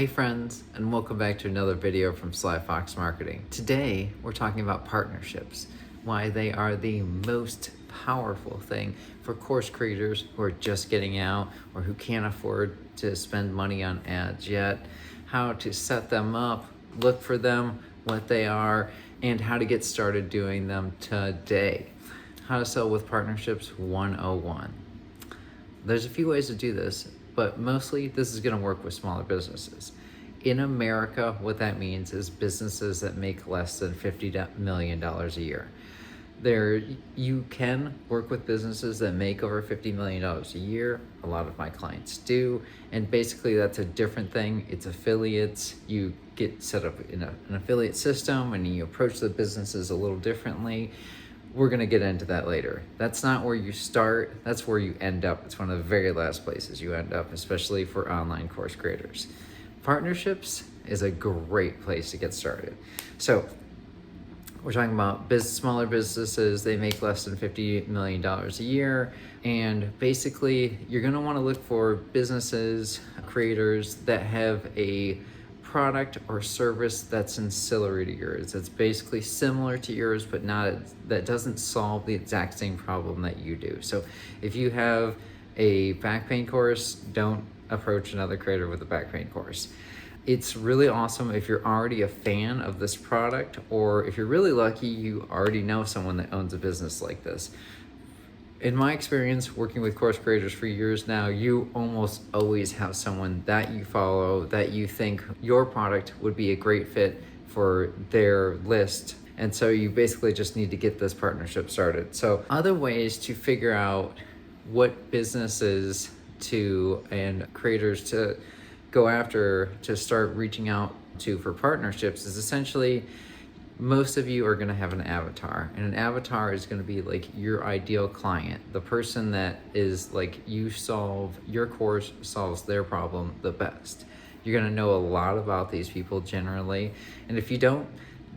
Hey friends, and welcome back to another video from Sly Fox Marketing. Today, we're talking about partnerships, why they are the most powerful thing for course creators who are just getting out or who can't afford to spend money on ads yet, how to set them up, look for them, what they are, and how to get started doing them today. How to sell with partnerships 101. There's a few ways to do this, but mostly this is going to work with smaller businesses. In America, what that means is businesses that make less than $50 million a year. You can work with businesses that make over $50 million a year. A lot of my clients do. And basically that's a different thing. It's affiliates. You get set up in an affiliate system and you approach the businesses a little differently. We're going to get into that later. That's not where you start. That's where you end up. It's one of the very last places you end up, especially for online course creators. Partnerships is a great place to get started. So we're talking about smaller businesses. They make less than $50 million a year. And basically, you're going to want to look for businesses, creators that have a product or service that's ancillary to yours. That's basically similar to yours, but that doesn't solve the exact same problem that you do. So if you have a back pain course, don't approach another creator with a back pain course. It's really awesome if you're already a fan of this product, or if you're really lucky, you already know someone that owns a business like this. In my experience working with course creators for years now, you almost always have someone that you follow that you think your product would be a great fit for their list. And so you basically just need to get this partnership started. So other ways to figure out what businesses and creators to go after to start reaching out to for partnerships is essentially, most of you are going to have an avatar, and an avatar is going to be like your ideal client, the person that is like your course solves their problem the best. You're going to know a lot about these people generally, and if you don't,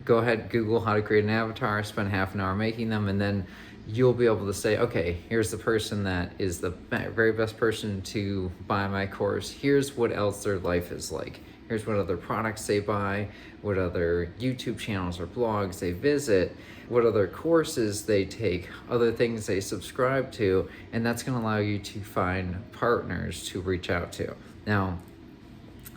go ahead, Google how to create an avatar, spend half an hour making them, and then you'll be able to say, okay, here's the person that is the very best person to buy my course. Here's what else their life is like. Here's what other products they buy, what other YouTube channels or blogs they visit, what other courses they take, other things they subscribe to, and that's going to allow you to find partners to reach out to. Now,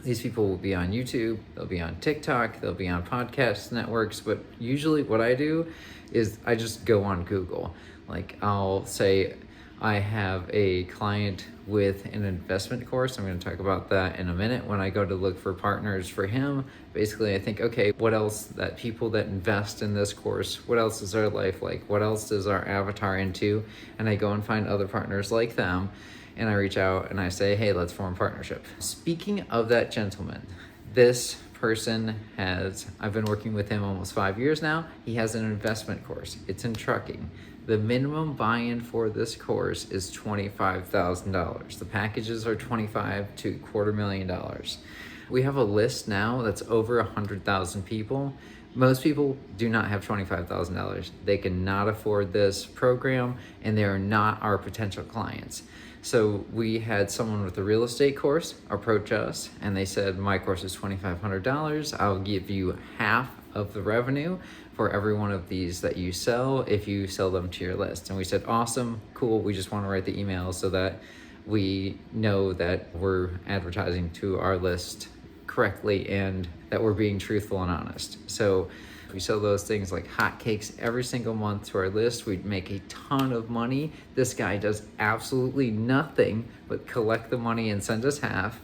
these people will be on YouTube, they'll be on TikTok, they'll be on podcast networks, but usually what I do is I just go on Google. Like I'll say I have a client with an investment course. I'm going to talk about that in a minute. When I go to look for partners for him, basically I think, okay, what else that people that invest in this course, what else is their life like? What else does our avatar into? And I go and find other partners like them. And I reach out and I say, hey, let's form a partnership. Speaking of that gentleman, this person I've been working with him almost 5 years now. He has an investment course. It's in trucking. The minimum buy-in for this course is $25,000. The packages are $25,000 to $250,000. We have a list now that's over 100,000 people. Most people do not have $25,000. They cannot afford this program, and they are not our potential clients. So we had someone with a real estate course approach us, and they said, my course is $2,500. I'll give you half of the revenue for every one of these that you sell if you sell them to your list. And we said, awesome, cool. We just want to write the email so that we know that we're advertising to our list correctly and that we're being truthful and honest. So we sell those things like hotcakes every single month to our list. We'd make a ton of money. This guy does absolutely nothing but collect the money and send us half.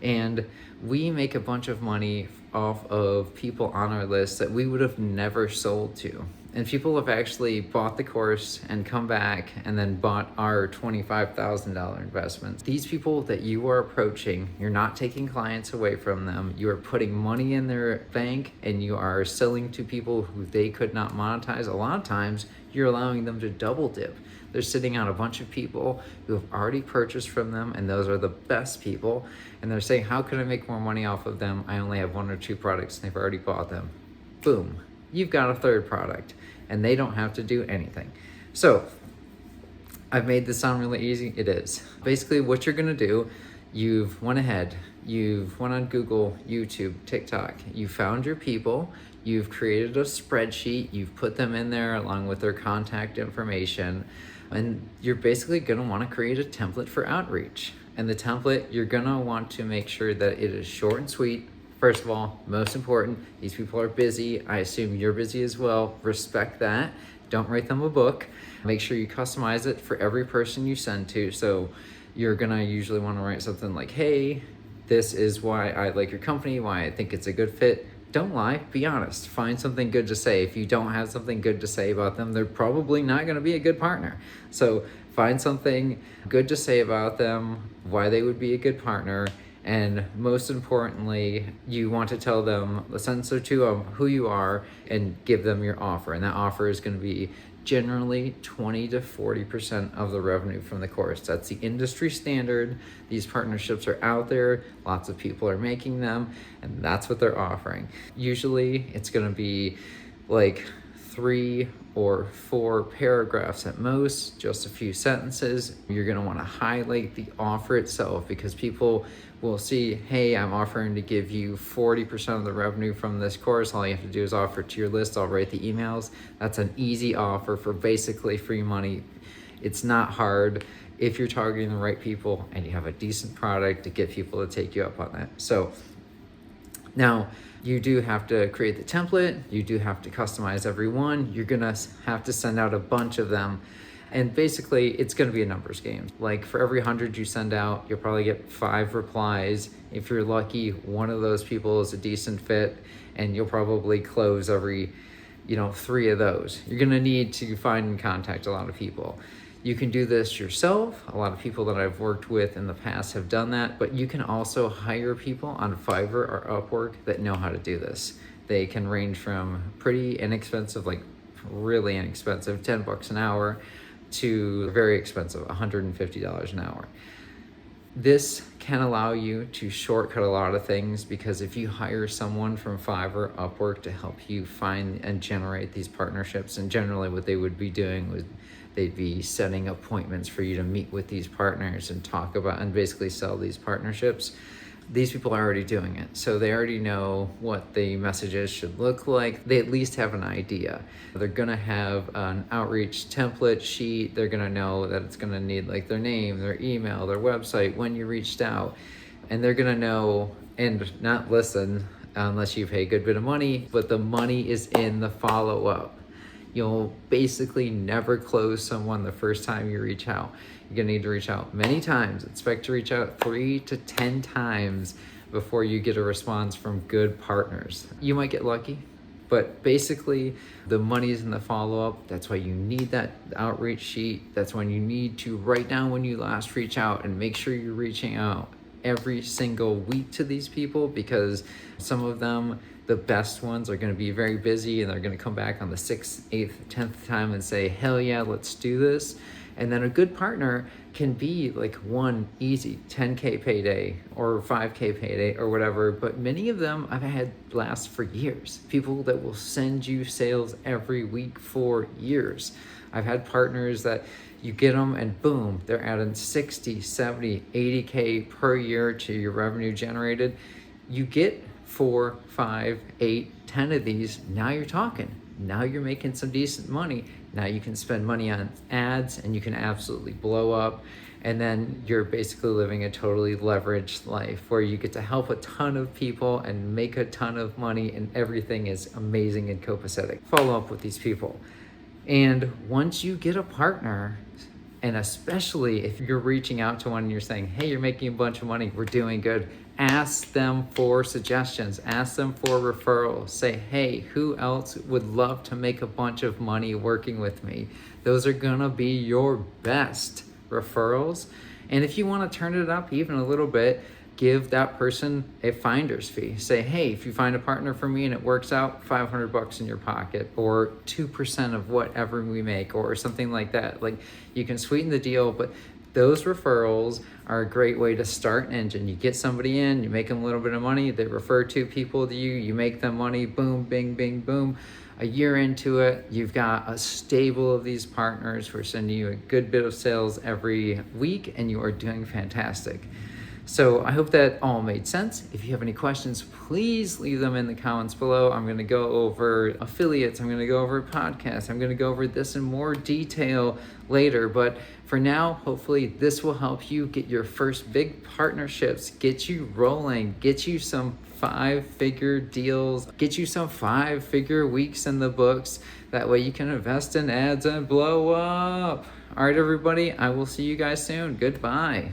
And we make a bunch of money off of people on our list that we would have never sold to. And people have actually bought the course and come back and then bought our $25,000 investment. These people that you are approaching, you're not taking clients away from them. You are putting money in their bank and you are selling to people who they could not monetize. A lot of times you're allowing them to double dip. They're sitting on a bunch of people who have already purchased from them, and those are the best people. And they're saying, how can I make more money off of them? I only have 1 or 2 products and they've already bought them. Boom, you've got a third product and they don't have to do anything. So I've made this sound really easy. It is. Basically what you're gonna do, you've went ahead, you've went on Google, YouTube, TikTok, you found your people, you've created a spreadsheet, you've put them in there along with their contact information, and you're basically going to want to create a template for outreach. And the template, you're going to want to make sure that it is short and sweet. First of all, most important, these people are busy. I assume you're busy as well. Respect that. Don't write them a book. Make sure you customize it for every person you send to. So you're gonna usually want to write something like, hey, this is why I like your company, why I think it's a good fit. Don't lie, be honest. Find something good to say. If you don't have something good to say about them, they're probably not gonna be a good partner. So find something good to say about them, why they would be a good partner, and most importantly, you want to tell them a sentence or two of who you are and give them your offer. And that offer is going to be generally 20 to 40% of the revenue from the course. That's the industry standard. These partnerships are out there. Lots of people are making them, and that's what they're offering. Usually it's going to be like 3 or 4 paragraphs at most, just a few sentences. You're going to want to highlight the offer itself, because people will see, hey, I'm offering to give you 40% of the revenue from this course. All you have to do is offer it to your list. I'll write the emails. That's an easy offer for basically free money. It's not hard if you're targeting the right people and you have a decent product to get people to take you up on that. So now you do have to create the template. You do have to customize every one. You're gonna have to send out a bunch of them. And basically it's gonna be a numbers game. Like for every 100 you send out, you'll probably get 5 replies. If you're lucky, one of those people is a decent fit, and you'll probably close every 3 of those. You're gonna need to find and contact a lot of people. You can do this yourself. A lot of people that I've worked with in the past have done that, but you can also hire people on Fiverr or Upwork that know how to do this. They can range from pretty inexpensive, like really inexpensive, 10 bucks an hour, to very expensive, $150 an hour. This can allow you to shortcut a lot of things, because if you hire someone from Fiverr, Upwork to help you find and generate these partnerships, and generally what they would be doing was they'd be setting appointments for you to meet with these partners and talk about and basically sell these partnerships. These people are already doing it, so they already know what the messages should look like. They at least have an idea. They're gonna have an outreach template sheet. They're gonna know that it's gonna need like their name, their email, their website, when you reached out, and they're gonna know and not listen unless you pay a good bit of money, but the money is in the follow-up. You'll basically never close someone the first time you reach out. You're gonna need to reach out many times. Expect to reach out 3 to 10 times before you get a response from good partners. You might get lucky, but basically the money's in the follow-up. That's why you need that outreach sheet. That's when you need to write down when you last reach out, and make sure you're reaching out every single week to these people, because some of them, the best ones, are going to be very busy, and they're going to come back on the 6th, 8th, 10th time and say, hell yeah, let's do this. And then a good partner can be like one easy 10K payday or 5K payday or whatever, but many of them I've had last for years. People that will send you sales every week for years. I've had partners that you get them and boom, they're adding 60, 70, 80K per year to your revenue generated. You get 4, 5, 8, 10 of these, now you're talking. Now you're making some decent money. Now you can spend money on ads and you can absolutely blow up. And then you're basically living a totally leveraged life where you get to help a ton of people and make a ton of money, and everything is amazing and copacetic. Follow up with these people. And once you get a partner, and especially if you're reaching out to one and you're saying, hey, you're making a bunch of money, we're doing good, ask them for suggestions, ask them for referrals. Say, hey, who else would love to make a bunch of money working with me? Those are gonna be your best referrals. And if you want to turn it up even a little bit, give that person a finder's fee. Say, hey, if you find a partner for me and it works out, 500 bucks in your pocket, or 2% of whatever we make, or something like that. Like, you can sweeten the deal, but those referrals are a great way to start an engine. You get somebody in, you make them a little bit of money, they refer 2 people to you, you make them money, boom, bing, bing, boom. A year into it, you've got a stable of these partners who are sending you a good bit of sales every week, and you are doing fantastic. So I hope that all made sense. If you have any questions, please leave them in the comments below. I'm going to go over affiliates. I'm going to go over podcasts. I'm going to go over this in more detail later. But for now, hopefully this will help you get your first big partnerships, get you rolling, get you some 5-figure deals, get you some 5-figure weeks in the books. That way you can invest in ads and blow up. All right, everybody, I will see you guys soon. Goodbye.